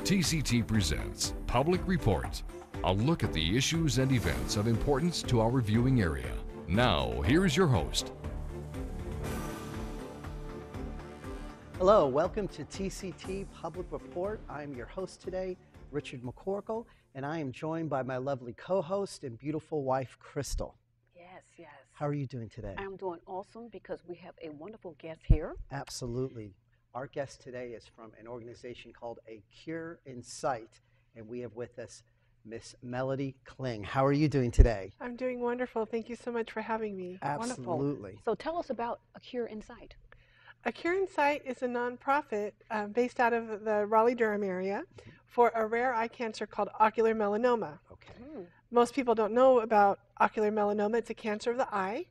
TCT presents Public Report, a look at the issues and events of importance to our viewing area. Now, here's your host. Hello, welcome to TCT Public Report. I'm your host today, Richard McCorkle, and I am joined by my lovely co-host and beautiful wife, Crystal. Yes. How are you doing today? I'm doing awesome because we have a wonderful guest here. Absolutely. Our guest today is from an organization called A Cure in Sight, and we have with us Miss Melody Kling. How are you doing today? I'm doing wonderful. Thank you so much for having me. Absolutely. Wonderful. So tell us about A Cure in Sight. A Cure in Sight is a nonprofit based out of the Raleigh-Durham area for a rare eye cancer called ocular melanoma. Okay. Most people don't know about ocular melanoma. It's a cancer of the eye,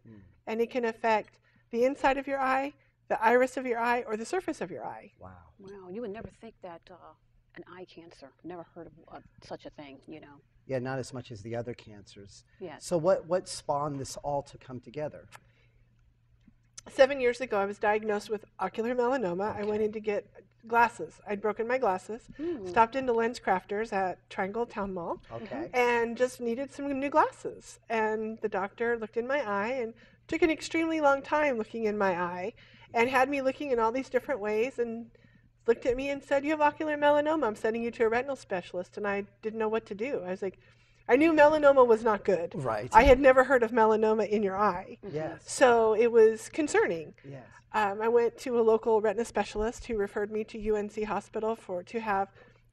and it can affect the inside of your eye, the iris of your eye, or the surface of your eye. Wow. Wow, you would never think that an eye cancer, never heard of such a thing, you know. Yeah, not as much as the other cancers. Yes. So what spawned this all to come together? 7 years ago, I was diagnosed with ocular melanoma. Okay. I went in to get glasses. I'd broken my glasses, stopped into Lens Crafters at Triangle Town Mall, Okay. and just needed some new glasses. And the doctor looked in my eye and took an extremely long time looking in my eye and had me looking in all these different ways and looked at me and said, "You have ocular melanoma. I'm sending you to a retinal specialist." And I didn't know what to do. I was like, I knew melanoma was not good. Right. I had never heard of melanoma in your eye. Yes. So it was concerning. Yes. I went to a local retina specialist who referred me to UNC Hospital to have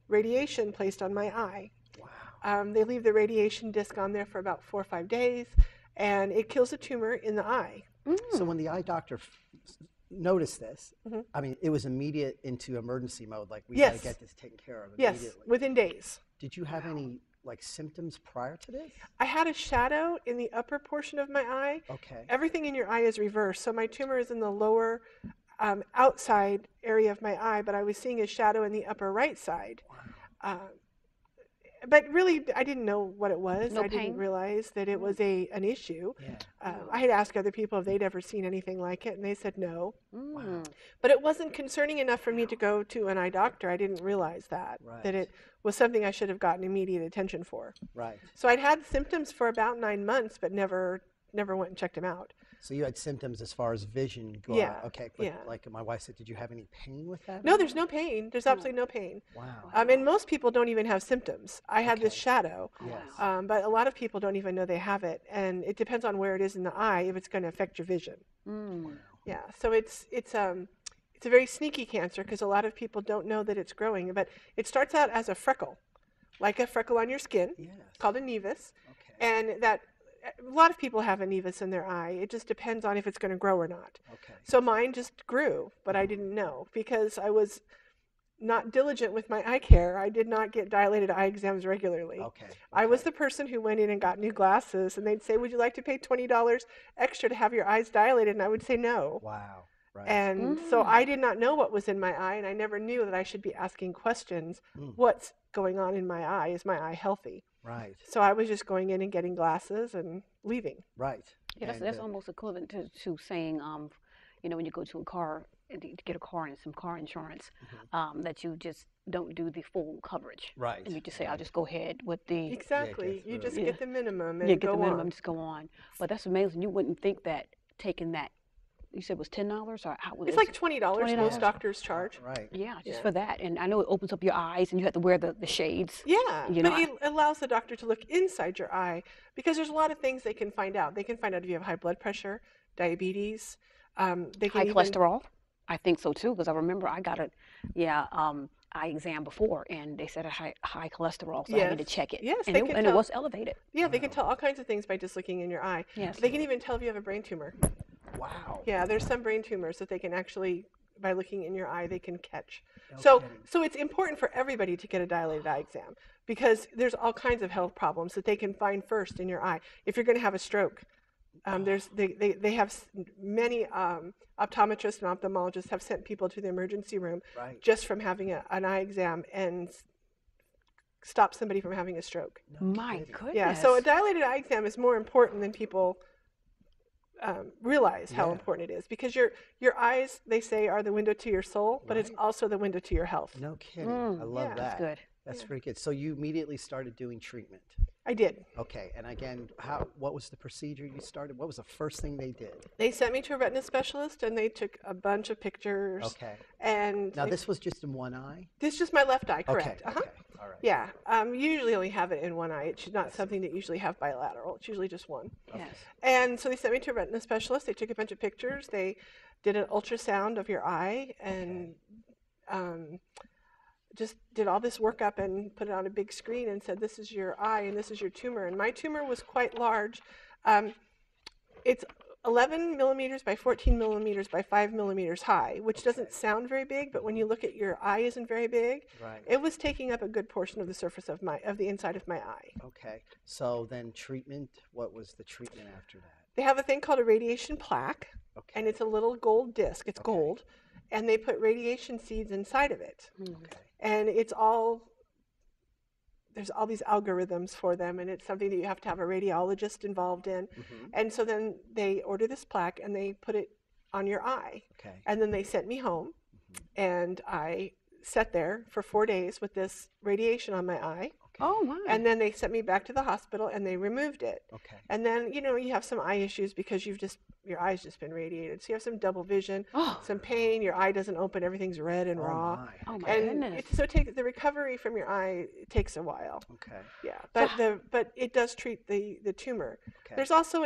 radiation placed on my eye. Wow. They leave the radiation disc on there for about 4 or 5 days, and it kills a tumor in the eye. So when the eye doctor noticed this, I mean, it was immediate into emergency mode, like we got to Yes. get this taken care of Yes, immediately. within days. Did you have any like symptoms prior to this? I had a shadow in the upper portion of my eye. Okay. Everything in your eye is reversed, so my tumor is in the lower outside area of my eye, but I was seeing a shadow in the upper right side. Wow. But really, I didn't know what it was. No I didn't pain? realize that it was an issue. Yeah. I had asked other people if they'd ever seen anything like it, and they said no. Wow. But it wasn't concerning enough for me to go to an eye doctor. I didn't realize that Right. it was something I should have gotten immediate attention for. Right. So I'd had symptoms for about 9 months, but never went and checked them out. So you had symptoms as far as vision go. Yeah, Okay. But yeah. like my wife said, did you have any pain with that? No, there's no pain. There's absolutely no pain. Wow. And most people don't even have symptoms. I had this Okay. shadow, Yes. but a lot of people don't even know they have it, and it depends on where it is in the eye if it's going to affect your vision. Yeah, so it's a very sneaky cancer because a lot of people don't know that it's growing, but it starts out as a freckle, like a freckle on your skin, Yes. called a nevus, Okay. and that a lot of people have a nevus in their eye. It just depends on if it's going to grow or not. Okay. So mine just grew, but I didn't know because I was not diligent with my eye care. I did not get dilated eye exams regularly. Okay. I was the person who went in and got new glasses, and they'd say, "Would you like to pay $20 extra to have your eyes dilated?" And I would say no. Wow. Right. And so I did not know what was in my eye, and I never knew that I should be asking questions. What's going on in my eye? Is my eye healthy? Right. So I was just going in and getting glasses and leaving. Right. Yeah, that's almost equivalent to saying, you know, when you go to a car to get a car and some car insurance, that you just don't do the full coverage. Right. And you just say, I'll just go ahead with the... Exactly. Yeah, you just Yeah. get the minimum and Yeah, get go the minimum, on. just go on. But that's amazing. You wouldn't think that taking that, you said it was $10 or how was It's it? like $20 $20. most doctors charge. Right. Yeah, just Yeah. for that. And I know it opens up your eyes and you have to wear the shades. Yeah, You but know, it allows the doctor to look inside your eye because there's a lot of things they can find out. They can find out if you have high blood pressure, diabetes. They can High even, cholesterol? I think so too, because I remember I got eye exam before, and they said I had high cholesterol, so I needed to Yes. check it. Yes, and they it, can and it tell. was elevated. Yeah, they can tell all kinds of things by just looking in your eye. Yes. They can even tell if you have a brain tumor. Wow. Yeah, there's some brain tumors that they can actually, by looking in your eye, they can catch. No So kidding. it's important for everybody to get a dilated eye exam because there's all kinds of health problems that they can find first in your eye. If you're going to have a stroke, they have many optometrists and ophthalmologists have sent people to the emergency room Right. just from having an eye exam and stop somebody from having a stroke. My goodness. Yeah, so a dilated eye exam is more important than people realize how Yeah. important it is, because your eyes, they say, are the window to your soul, but it's Right. also the window to your health. No kidding. I love yeah. that. That's good. That's Yeah. pretty good. So you immediately started doing treatment. I did. Okay, and again, what was the procedure you started? What was the first thing they did? They sent me to a retina specialist, and they took a bunch of pictures. Okay. And Now this was just in one eye? this is just my left eye, correct? Okay, okay, all right. Yeah. You usually only have it in one eye. It's not something that you usually have bilateral. It's usually just one. Yes. And so they sent me to a retina specialist. They took a bunch of pictures. They did an ultrasound of your eye and just did all this workup and put it on a big screen and said, this is your eye and this is your tumor. And my tumor was quite large. It's 11 millimeters by 14 millimeters by 5 millimeters high, which doesn't sound very big, but when you look at your eye isn't very big. Right. It was taking up a good portion of the surface of the inside of my eye. Okay. So then treatment, what was the treatment after that? They have a thing called a radiation plaque, Okay. and it's a little gold disc. It's Okay. gold, and they put radiation seeds inside of it. Okay. And there's all these algorithms for them, and it's something that you have to have a radiologist involved in. Mm-hmm. And so then they order this plaque and they put it on your eye. Okay. And then they sent me home, and I sat there for 4 days with this radiation on my eye. Oh, my. And then they sent me back to the hospital and they removed it. Okay. And then, you have some eye issues because your eye's just been radiated. So you have some double vision, Oh. some pain, your eye doesn't open, everything's red and raw. My. Oh, my And goodness. the recovery from your eye takes a while. Okay. Yeah, but it does treat the tumor. Okay. There's also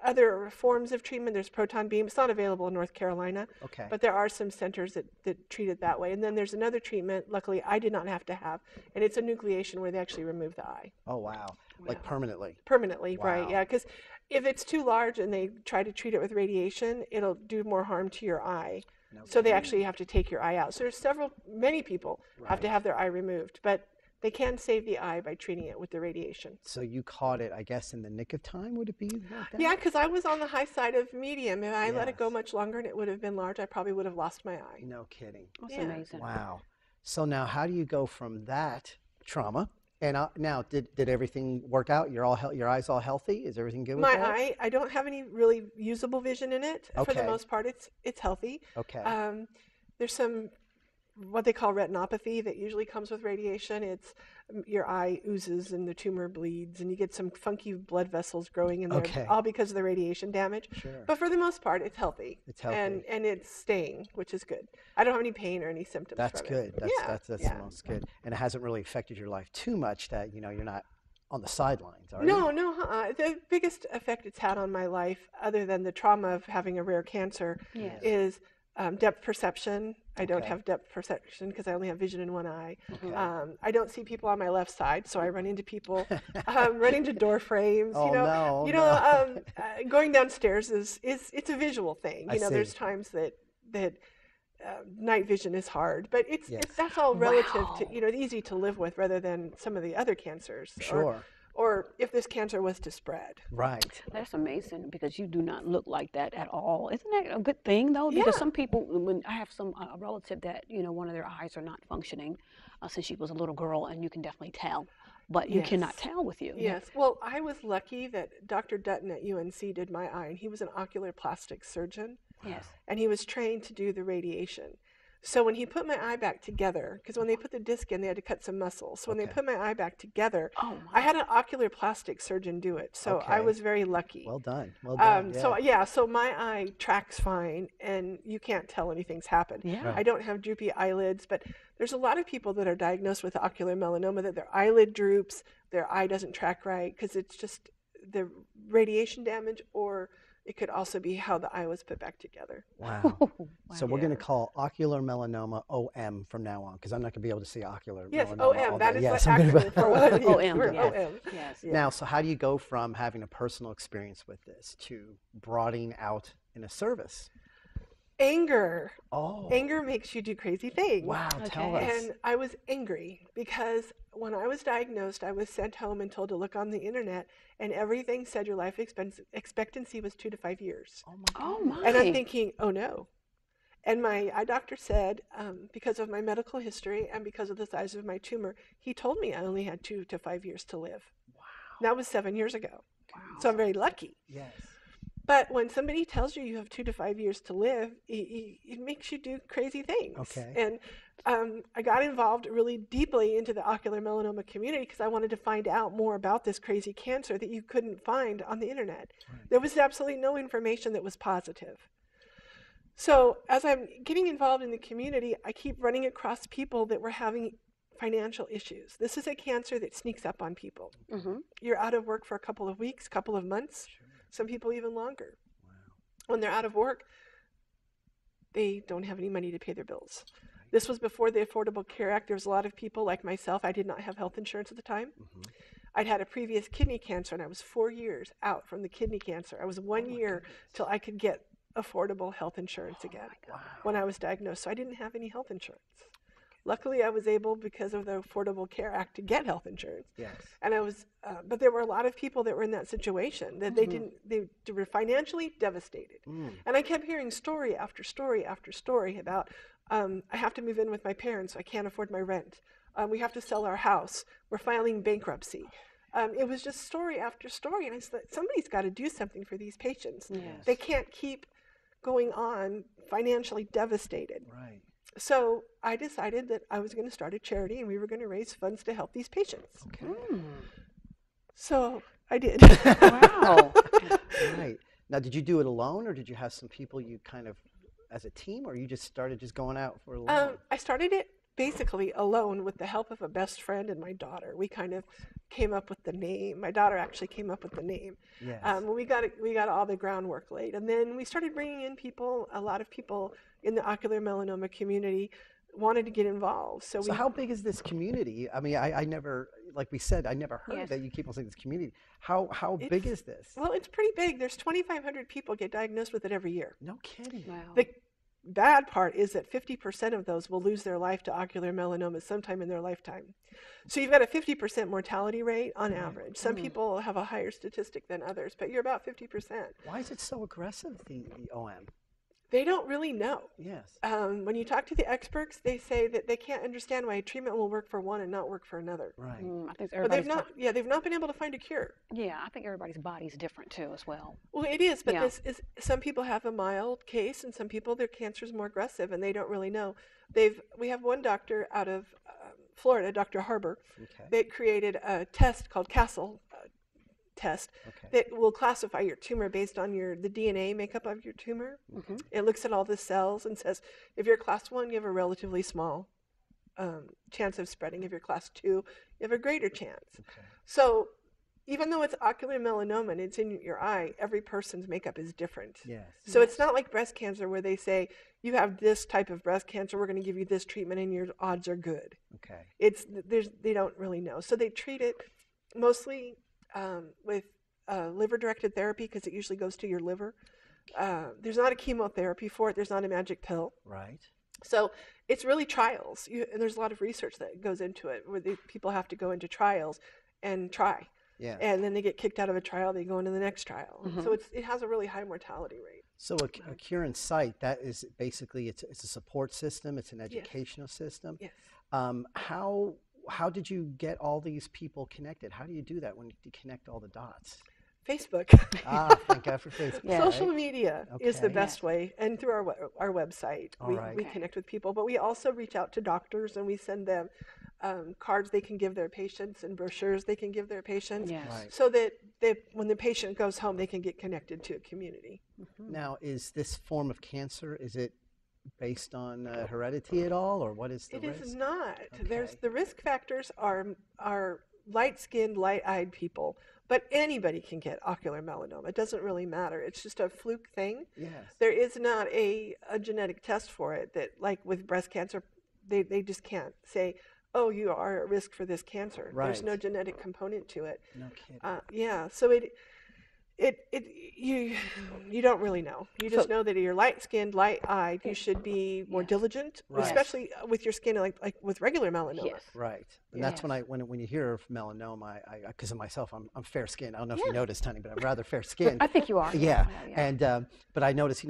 other forms of treatment. There's proton beam. It's not available in North Carolina, Okay. but there are some centers that treat it that way. And then there's another treatment, luckily I did not have to have, and it's a nucleation where they actually remove the eye Oh, wow. Like permanently. permanently, right? Wow. Yeah, because if it's too large and they try to treat it with radiation, it'll do more harm to your eye. No So they kidding. actually have to take your eye out. So there's many people have to Right. have their eye removed, but they can save the eye by treating it with the radiation. So you caught it, I guess, in the nick of time, would it be like that? Yeah, because I was on the high side of medium. If I let it go Yes. much longer and it would have been large, I probably would have lost my eye. No kidding. That's Yeah. amazing. Wow. So now how do you go from that trauma, and now did everything work out? Your eyes all healthy? Is everything good with My that? eye, I don't have any really usable vision in it. For the Okay. most part, it's healthy. Okay. There's some what they call retinopathy that usually comes with radiation. It's your eye oozes and the tumor bleeds, and you get some funky blood vessels growing in there, Okay. all because of the radiation damage. Sure. But for the most part, it's healthy. It's healthy. and it's staying, which is good. I don't have any pain or any symptoms. That's from good. It. That's yeah. the most good. And it hasn't really affected your life too much that, you're not on the sidelines, are No, you? no. The biggest effect it's had on my life, other than the trauma of having a rare cancer, Yes. is depth perception. I don't Okay. have depth perception because I only have vision in one eye. Okay. I don't see people on my left side, so I run into people, run into door frames. Oh, no, Going downstairs it's a visual thing. I There's see. times that night vision is hard, but Yes. that's all relative Wow. to easy to live with rather than some of the other cancers. Sure. Or if this cancer was to spread. Right. That's amazing because you do not look like that at all. Isn't that a good thing though? Because Yeah. some people, when I have some a relative that one of their eyes are not functioning since she was a little girl, and you can definitely tell, but you cannot Yes. tell with you. Yes. Well, I was lucky that Dr. Dutton at UNC did my eye, and he was an ocular plastic surgeon, Yes. and he was trained to do the radiation. So when he put my eye back together, because when they put the disc in, they had to cut some muscle. So when they Okay. put my eye back together, Oh I my. had an ocular plastic surgeon do it. So I Okay. was very lucky. Well done. Well done. So my eye tracks fine, and you can't tell anything's happened. Yeah. Right. I don't have droopy eyelids, but there's a lot of people that are diagnosed with ocular melanoma that their eyelid droops, their eye doesn't track right because it's just the radiation damage, or it could also be how the eye was put back together. Wow. So we're Yeah. going to call ocular melanoma OM from now on, because I'm not going to be able to see ocular Yes, melanoma. OM. all That day. is Yes, what I'm gonna- actually for what it is. OM, We're yes. OM. Yes. Yeah. Now, so how do you go from having a personal experience with this to broadening out in a service? Anger. Oh. Anger makes you do crazy things. Wow, tell Okay. us. And I was angry because when I was diagnosed, I was sent home and told to look on the internet, and everything said your life expectancy was 2 to 5 years. Oh my Oh God. my. And I'm thinking, oh no. And my eye doctor said, because of my medical history and because of the size of my tumor, he told me I only had 2 to 5 years to live. Wow. That was 7 years ago. Wow. So I'm very lucky. Yes. But when somebody tells you you have 2 to 5 years to live, it makes you do crazy things. Okay. And I got involved really deeply into the ocular melanoma community because I wanted to find out more about this crazy cancer that you couldn't find on the internet. Right. There was absolutely no information that was positive. So as I'm getting involved in the community, I keep running across people that were having financial issues. This is a cancer that sneaks up on people. Mm-hmm. You're out of work for a couple of weeks, couple of months, Sure. some people even longer. Wow. When they're out of work, they don't have any money to pay their bills. This was before the Affordable Care Act. There was a lot of people like myself. I did not have health insurance at the time. Mm-hmm. I'd had a previous kidney cancer, and I was 4 years out from the kidney cancer. I was 1 year till I could get affordable health insurance again when I was diagnosed. So I didn't have any health insurance. Luckily, I was able, because of the Affordable Care Act, to get health insurance. Yes. And I was, but there were a lot of people that were in that situation that they were financially devastated. And I kept hearing story after story after story about, I have to move in with my parents, I can't afford my rent. We have to sell our house, we're filing bankruptcy. It was just story after story, and I said, somebody's got to do something for these patients. Yes. They can't keep going on financially devastated. Right. So I decided that I was going to start a charity, and we were going to raise funds to help these patients. Okay. So I did. Wow. Right. Now, did you do it alone, or did you have some people you kind of, as a team, or you just started just going out for alone? I started it basically alone with the help of a best friend and my daughter. We kind of came up with the name. My daughter actually came up with the name. Yes. We got all the groundwork laid, and then we started bringing in people. A lot of people in the ocular melanoma community wanted to get involved. So how big is this community? I mean, I never, like we said, I never heard Yes. that you keep on saying this community. How big is this? Well, it's pretty big. There's 2,500 people get diagnosed with it every year. No kidding. Wow. The bad part is that 50% of those will lose their life to ocular melanoma sometime in their lifetime. So you've got a 50% mortality rate on average. Some people have a higher statistic than others, but you're about 50%. Why is it so aggressive, the OM? They don't really know. Yes. When you talk to the experts, they say that they can't understand why a treatment will work for one and not work for another. Right. I think But they've not been able to find a cure. Yeah, I think everybody's body's different too as well. Well, it is, but Yeah. this is, some people have a mild case, and some people their cancer is more aggressive, and they don't really know. We have one doctor out of Florida, Dr. Harbour, Okay. that created a test called Castle test Okay. that will classify your tumor based on the DNA makeup of your tumor. Mm-hmm. It looks at all the cells and says, if you're class 1, you have a relatively small chance of spreading. If you're class 2, you have a greater chance. Okay. So even though it's ocular melanoma and it's in your eye, every person's makeup is different. Yes. So it's not like breast cancer where they say, you have this type of breast cancer, we're going to give you this treatment and your odds are good. Okay. They don't really know. So they treat it mostly with liver-directed therapy because it usually goes to your liver. There's not a chemotherapy for it. There's not a magic pill. Right. So it's really trials. And there's a lot of research that goes into it where people have to go into trials and try. Yeah. And then they get kicked out of a trial, they go into the next trial. Mm-hmm. So it has a really high mortality rate. So a Cure in Sight, that is basically, it's a support system, it's an educational system. Yes. How did you get all these people connected? How do you do that when you connect all the dots? Facebook. Thank God for Facebook. Yeah. Social right? media is the Okay. best way, and through our website, All we right. connect with people. But we also reach out to doctors, and we send them cards they can give their patients and brochures they can give their patients, Yes. Right. so that when the patient goes home, they can get connected to a community. Now, is this form of cancer, is it based on heredity at all, or what is the It risk? is not. Okay. The risk factors are light-skinned, light-eyed people, but anybody can get ocular melanoma. It doesn't really matter. It's just a fluke thing. Yes. There is not a genetic test for it that, like with breast cancer, they just can't say, oh, you are at risk for this cancer. There's Right. no genetic component to it. No kidding. Yeah, so you don't really know. You just know that you're light-skinned, light-eyed. You should be more diligent, Right. especially with your skin, like with regular melanoma. Yes. Right. And that's Yes. when you hear of melanoma, because of myself, I'm fair skinned. I don't know if Yeah. you noticed, honey, but I'm rather fair skinned. I think you are. Yeah. Yeah. And but I notice,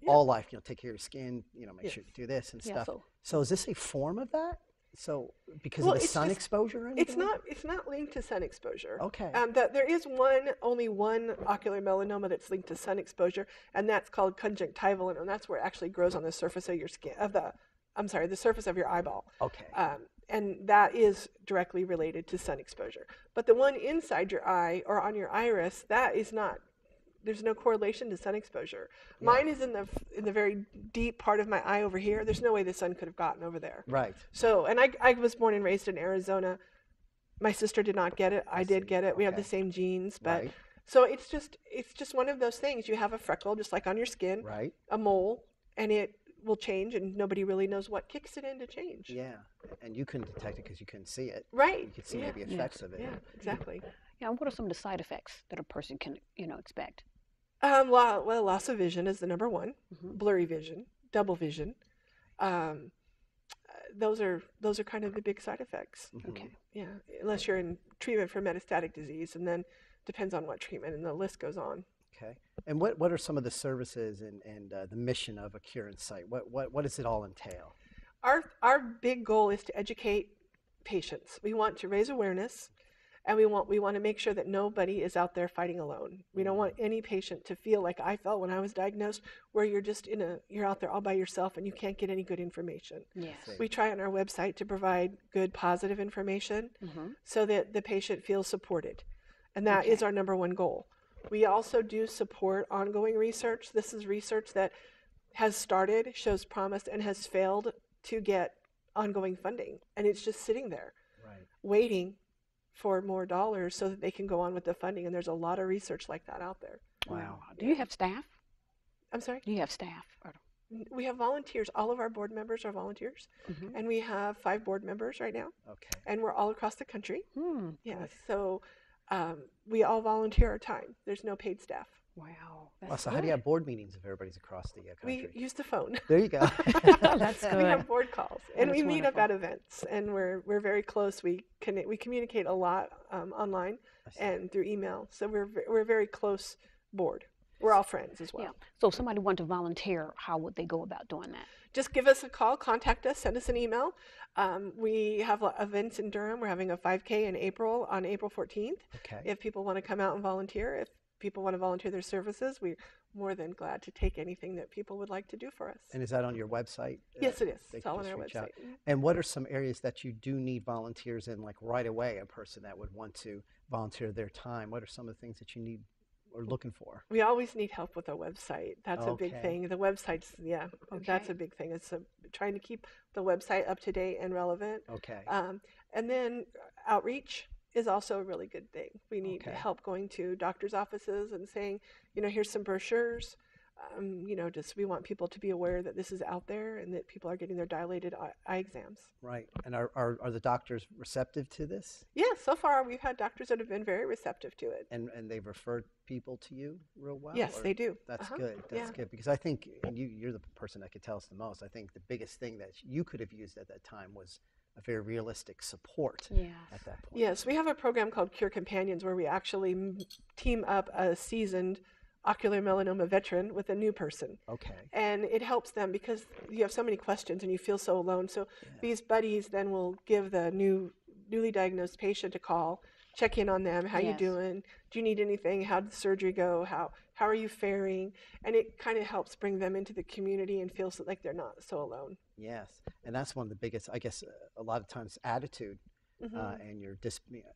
all life, take care of your skin, make Yes. sure you do this and Yeah, stuff. So is this a form of that? So because Well, of the it's sun just- exposure or anything? It's not linked to sun exposure. Okay. There is only one ocular melanoma that's linked to sun exposure, and that's called conjunctival, and that's where it actually grows on the surface of your skin, of the I'm sorry, the surface of your eyeball. Okay. And that is directly related to sun exposure. But the one inside your eye or on your iris, that is not. There's no correlation to sun exposure. Yeah. Mine is in the very deep part of my eye over here. There's no way the sun could have gotten over there. Right. So, and I was born and raised in Arizona. My sister did not get it. I did get it. We have the same genes, but Right. so it's just one of those things. You have a freckle just like on your skin, Right. a mole, and it will change, and nobody really knows what kicks it in to change. Yeah. And you couldn't detect it because you couldn't see it. Right. You could see Yeah. maybe effects of it. Yeah, exactly. Yeah, and what are some of the side effects that a person can, expect? Well, loss of vision is the number one. Mm-hmm. Blurry vision, double vision. Those are kind of the big side effects. Mhm. Okay. Yeah, unless you're in treatment for metastatic disease, and then depends on what treatment, and the list goes on. Okay. And what are some of the services and the mission of a Cure Insight? What does it all entail? Our big goal is to educate patients. We want to raise awareness, and we want to make sure that nobody is out there fighting alone. We don't want any patient to feel like I felt when I was diagnosed, where you're just you're out there all by yourself and you can't get any good information. Yes. We try on our website to provide good, positive information Mm-hmm. so that the patient feels supported, and that is our number one goal. We also do support ongoing research. This is research that has started, shows promise, and has failed to get ongoing funding, and it's just sitting there, Right. waiting for more dollars so that they can go on with the funding. And there's a lot of research like that out there. Wow. Do you have staff? I'm sorry? Do you have staff? We have volunteers. All of our board members are volunteers, Mm-hmm. and we have 5 board members right now, Okay. and we're all across the country. Hmm. Yeah, so we all volunteer our time. There's no paid staff. Wow. Well, so how do you have board meetings if everybody's across the country? We use the phone. There you go. That's We good. have board calls, and That's we meet up wonderful. at events, and we're very close. We communicate a lot online I see. and through email, so we're a very close board. We're all friends as well. Yeah. So if somebody wanted to volunteer, how would they go about doing that? Just give us a call, contact us, send us an email. We have events in Durham. We're having a 5K in April on April 14th. Okay. If people want to come out and volunteer, if people want to volunteer their services, we're more than glad to take anything that people would like to do for us. And is that on your website? Yes, it is. They It's can all on just our reach out. website. And what are some areas that you do need volunteers in, like right away, a person that would want to volunteer their time? What are some of the things that you need or looking for? We always need help with our website. That's a big Okay. thing. The website's, that's Okay. a big thing. It's trying to keep the website up to date and relevant. Okay. And then outreach is also a really good thing. We need Okay. help going to doctors' offices and saying, here's some brochures. Just we want people to be aware that this is out there and that people are getting their dilated eye exams. Right. And are the doctors receptive to this? Yeah, so far we've had doctors that have been very receptive to it. And they've referred people to you real well? Yes, or- they do. That's Uh-huh. good. That's Yeah. good. Because I think you're the person that could tell us the most. I think the biggest thing that you could have used at that time was a very realistic support Yeah. at that point. Yes, we have a program called Cure Companions where we actually team up a seasoned ocular melanoma veteran with a new person. Okay. And it helps them because you have so many questions and you feel so alone. So these buddies then will give the newly diagnosed patient a call, check in on them. How you Yes. doing? Do you need anything? How did the surgery go? How are you faring? And it kind of helps bring them into the community and feels like they're not so alone. Yes. And that's one of the biggest, I guess, a lot of times attitude and your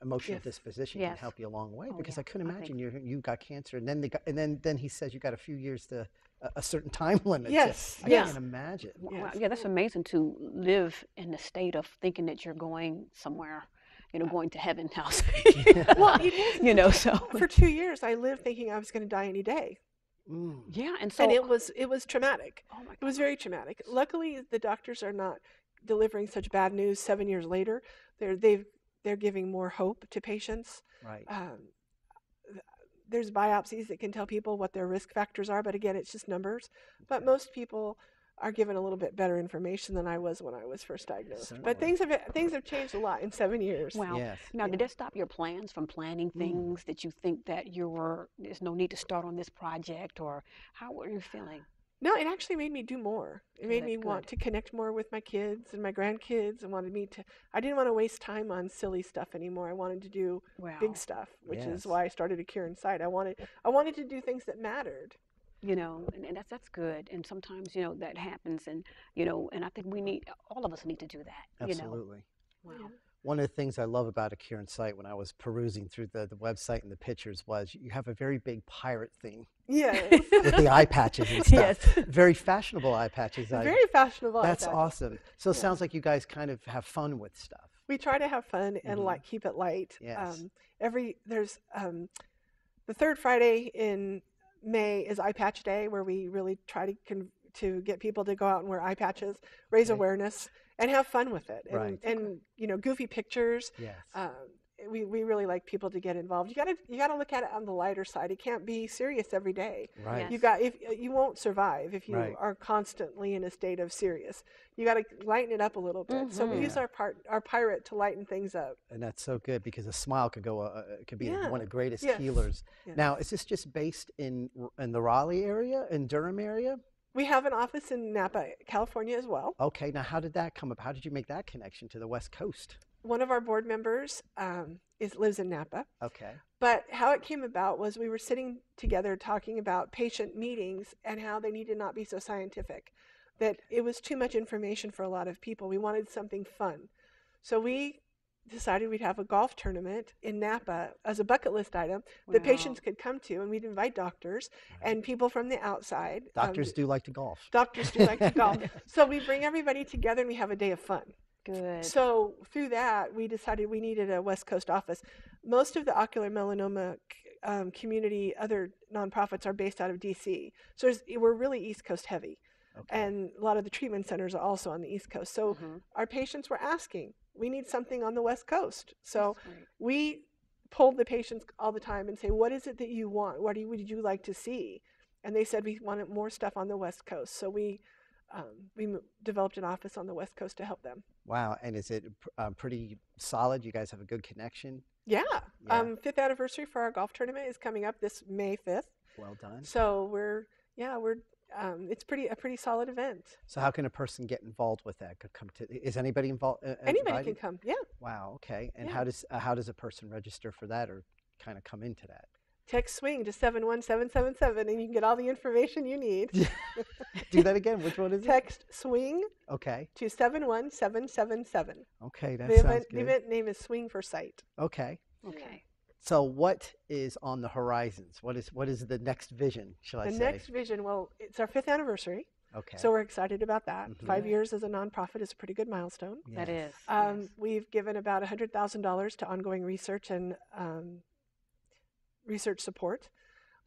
emotional Yes. disposition can Yes. help you along the way. Oh, Because yeah. I couldn't I imagine you got cancer and then he says you got a few years to a certain time limit. Yes, I yes. can't imagine. Wow, Yes. yeah, that's amazing to live in the state of thinking that you're going somewhere, going to heaven now. Well, it is. So For 2 years, I lived thinking I was going to die any day. Mm. yeah, and so And it was traumatic. oh my It was very traumatic. Luckily, the doctors are not delivering such bad news 7 years later. They're giving more hope to patients. Right. There's biopsies that can tell people what their risk factors are, but again, it's just numbers. But most people are given a little bit better information than I was when I was first diagnosed. But Certainly. things have changed a lot in 7 years. wow. Yes. Now, did that stop your plans from planning things that you think that there's no need to start on this project, or how were you feeling? No, it actually made me do more. It made Good, me want good. to connect more with my kids and my grandkids, and I didn't want to waste time on silly stuff anymore. I wanted to do Wow. big stuff, which Yes. is why I started a Cure Inside. I wanted to do things that mattered. And that's good. And sometimes, that happens, and, and I think all of us need to do that, Absolutely. Wow. Yeah. One of the things I love about a Kieran site when I was perusing through the website and the pictures was you have a very big pirate theme Yes. with the eye patches and stuff. Yes. Very fashionable eye patches. Very fashionable. That's actually. awesome. So it sounds like you guys kind of have fun with stuff. We try to have fun and keep it light. Yes. There's the third Friday in May is Eye Patch Day, where we really try to get people to go out and wear eye patches, raise awareness, and have fun with it. And, Right. and goofy pictures. Yes. We really like people to get involved. You gotta look at it on the lighter side. It can't be serious every day. Right. Yes. If you won't survive if you Right. are constantly in a state of serious. You got to lighten it up a little bit. So we use our pirate to lighten things up. And that's so good because a smile could could be Yeah. one of the greatest Yes. healers. Yes. Now, is this just based in the Raleigh area, in Durham area? We have an office in Napa, California as well. Okay. Now, how did that come up? How did you make that connection to the West Coast? One of our board members lives in Napa. Okay. But how it came about was we were sitting together talking about patient meetings and how they need to not be so scientific, that it was too much information for a lot of people. We wanted something fun. So we decided we'd have a golf tournament in Napa as a bucket list item that Wow. patients could come to, and we'd invite doctors and people from the outside. Doctors do like to golf. Doctors do like to golf. So we bring everybody together and we have a day of fun. Good. So through that, we decided we needed a West Coast office. Most of the ocular melanoma community, other nonprofits, are based out of DC. So we're really East Coast heavy. Okay. And a lot of the treatment centers are also on the East Coast. So our patients were asking, we need something on the West Coast. So That's great. we polled the patients all the time and say, what is it that you want? What would you like to see? And they said we wanted more stuff on the West Coast. So we developed an office on the West Coast to help them. Wow. And is it pretty solid? You guys have a good connection? Yeah. Yeah. 5th anniversary for our golf tournament is coming up this May 5th. Well done. So it's a pretty solid event. So how can a person get involved with that? Is anybody involved? Anybody invited? can come. Yeah. Wow. Okay. And Yeah. how does a person register for that or kind of come into that? Text SWING to 71777 and you can get all the information you need. Do that again. Which one is it? Text SWING Okay. to 71777. Okay. That The sounds event, good. the event name is Swing for Sight. Okay. Okay. So what is on the horizons? What is the next vision? Shall I The say? next vision, well, it's our 5th anniversary, Okay. so we're excited about that. Mhm. 5 years as a nonprofit is a pretty good milestone. That Yes. is. Yes. We've given about $100,000 to ongoing research and research support.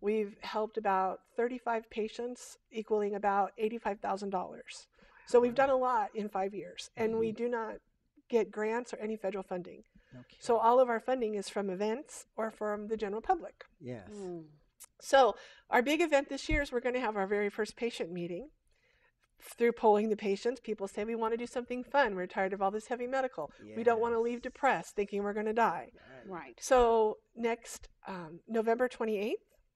We've helped about 35 patients, equaling about $85,000. So we've done a lot in 5 years, and we do not get grants or any federal funding. Okay. So all of our funding is from events or from the general public. Yes. Mm. So our big event this year is we're going to have our very first patient meeting. Through polling the patients, people say we want to do something fun. We're tired of all this heavy medical. We don't want to leave Yes. depressed thinking we're going to die. Right. So next November 28th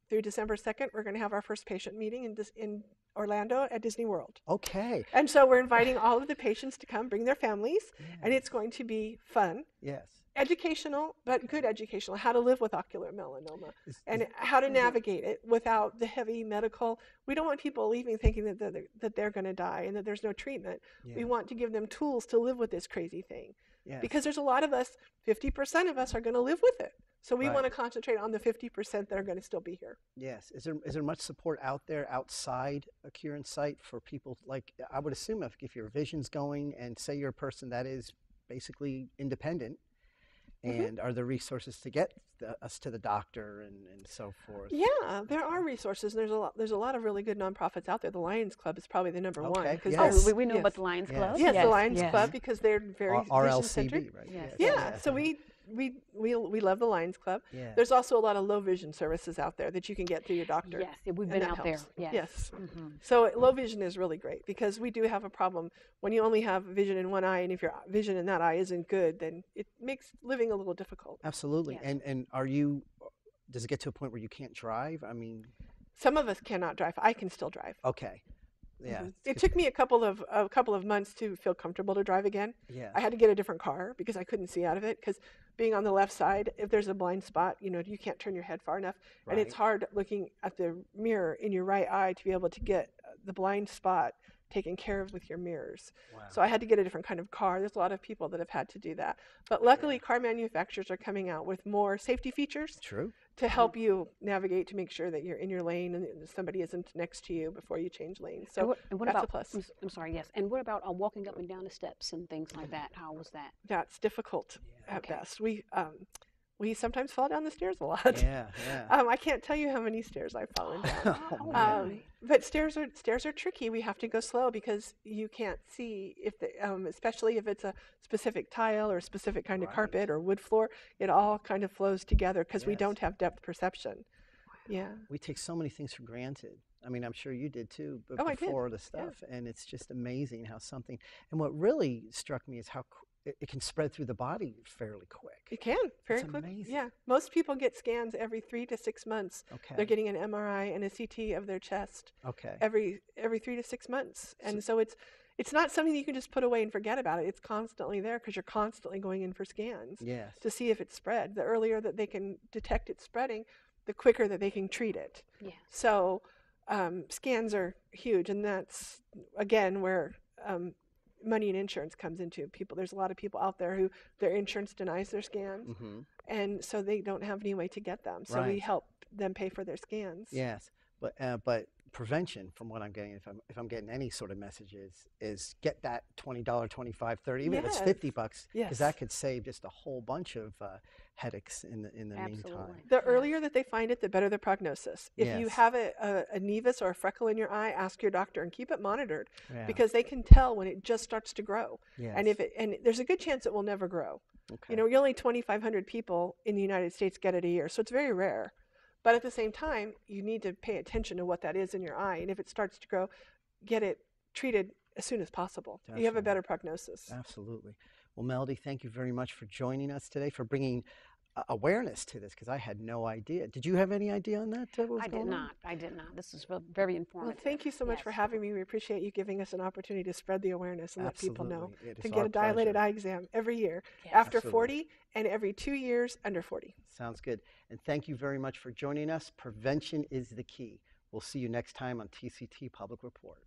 through December 2nd, we're going to have our first patient meeting in Orlando at Disney World. Okay. And so we're inviting all of the patients to come, bring their families, and it's going to be fun, Yes. educational, but good educational, how to live with ocular melanoma and Is- how to navigate it without the heavy medical. We don't want people leaving thinking that they're going to die and that there's no treatment. yeah. We want to give them tools to live with this crazy thing. Yes. Because there's a lot of us, 50% of us are going to live with it. So we Right. want to concentrate on the 50% that are going to still be here. Yes. Is there much support out there outside a Kieran site for people? Like, I would assume if your vision's going and say you're a person that is basically independent, and are there resources to get us to the doctor and so forth? Yeah, there are resources. There's a lot of really good nonprofits out there. The Lions Club is probably the number one. Okay, 'cause yes. Oh, we know yes. about the Lions Yes. Club. Yes, the Lions yes. Club, because they're very RLCB, vision-centered. right? Yes. Yeah, so we love the Lions Club. Yeah. There's also a lot of low vision services out there that you can get through your doctor. Yes, we've and been that out there. helps. Yes. Yes. Mhm. So low vision is really great because we do have a problem when you only have vision in one eye, and if your vision in that eye isn't good, then it makes living a little difficult. Absolutely. Yes. And does it get to a point where you can't drive? I mean, Some of us cannot drive. I can still drive. okay. Yeah. It took me a couple of months to feel comfortable to drive again. Yeah. I had to get a different car because I couldn't see out of it. Because being on the left side, if there's a blind spot, you can't turn your head far enough, and it's Right. hard looking at the mirror in your right eye to be able to get the blind spot taken care of with your mirrors. Wow. So I had to get a different kind of car. There's a lot of people that have had to do that. But luckily, car manufacturers are coming out with more safety features True. to help you navigate to make sure that you're in your lane and somebody isn't next to you before you change lanes. So and what that's about, a plus. I'm sorry, yes. And what about walking up and down the steps and things like that? How was that? That's difficult at Okay. best. We sometimes fall down the stairs a lot. Yeah. I can't tell you how many stairs I've fallen down. Oh, man. But stairs are tricky. We have to go slow because you can't see especially if it's a specific tile or a specific kind of Right. carpet or wood floor. It all kind of flows together because we Yes. don't have depth perception. Yeah. We take so many things for granted. I mean, I'm sure you did too, but Oh, I did. before the stuff, and it's just amazing how something. And what really struck me is how it can spread through the body fairly quick. It can very That's quickly. amazing. Yeah. Most people get scans every 3 to 6 months. Okay. They're getting an MRI and a CT of their chest Okay. every 3 to 6 months. And so it's not something that you can just put away and forget about it. It's constantly there because you're constantly going in for scans Yes. to see if it's spread. The earlier that they can detect it spreading, the quicker that they can treat it. Yeah. So scans are huge, and that's again where money and insurance comes into people. There's a lot of people out there who their insurance denies their scans, Mm-hmm. and so they don't have any way to get them. So we Right. help them pay for their scans. Yes, but prevention, from what I'm getting, if I'm getting any sort of messages, is get that $20, $25, $30, even if it's Yes. $50, because Yes. that could save just a whole bunch of headaches in the meantime. Absolutely. The Yes. earlier that they find it, the better the prognosis. If you Yes. have a nevus or a freckle in your eye, ask your doctor and keep it monitored Yeah. because they can tell when it just starts to grow. Yes. And there's a good chance it will never grow. Okay. You're only 2,500 people in the United States get it a year, so it's very rare. But at the same time, you need to pay attention to what that is in your eye, and if it starts to grow, get it treated as soon as possible. You have a Definitely. better prognosis. Absolutely. Well, Melody, thank you very much for joining us today, for bringing awareness to this, because I had no idea. Did you have any idea on that? What was I did going on? not. I did not. This is very Well, informative. thank you so much for Yes. having me. We appreciate you giving us an opportunity to spread the awareness and let people know. Absolutely. It To is get our a dilated pleasure. eye exam every year Yes. after Absolutely. 40 and every 2 years under 40. Sounds good. And thank you very much for joining us. Prevention is the key. We'll see you next time on TCT Public Report.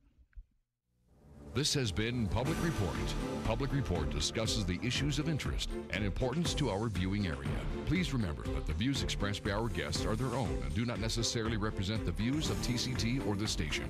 This has been Public Report. Public Report discusses the issues of interest and importance to our viewing area. Please remember that the views expressed by our guests are their own and do not necessarily represent the views of TCT or the station.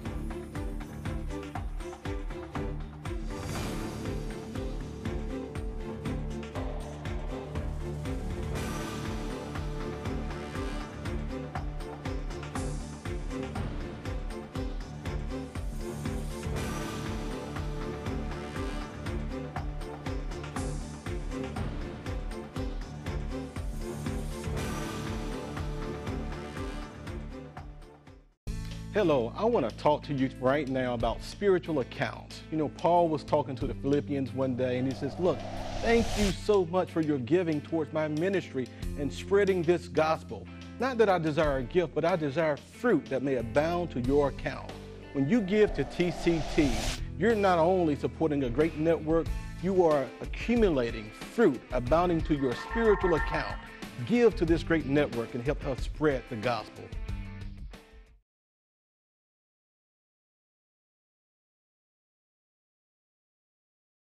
Hello, I want to talk to you right now about spiritual accounts. Paul was talking to the Philippians one day and he says, look, thank you so much for your giving towards my ministry and spreading this gospel. Not that I desire a gift, but I desire fruit that may abound to your account. When you give to TCT, you're not only supporting a great network, you are accumulating fruit abounding to your spiritual account. Give to this great network and help us spread the gospel.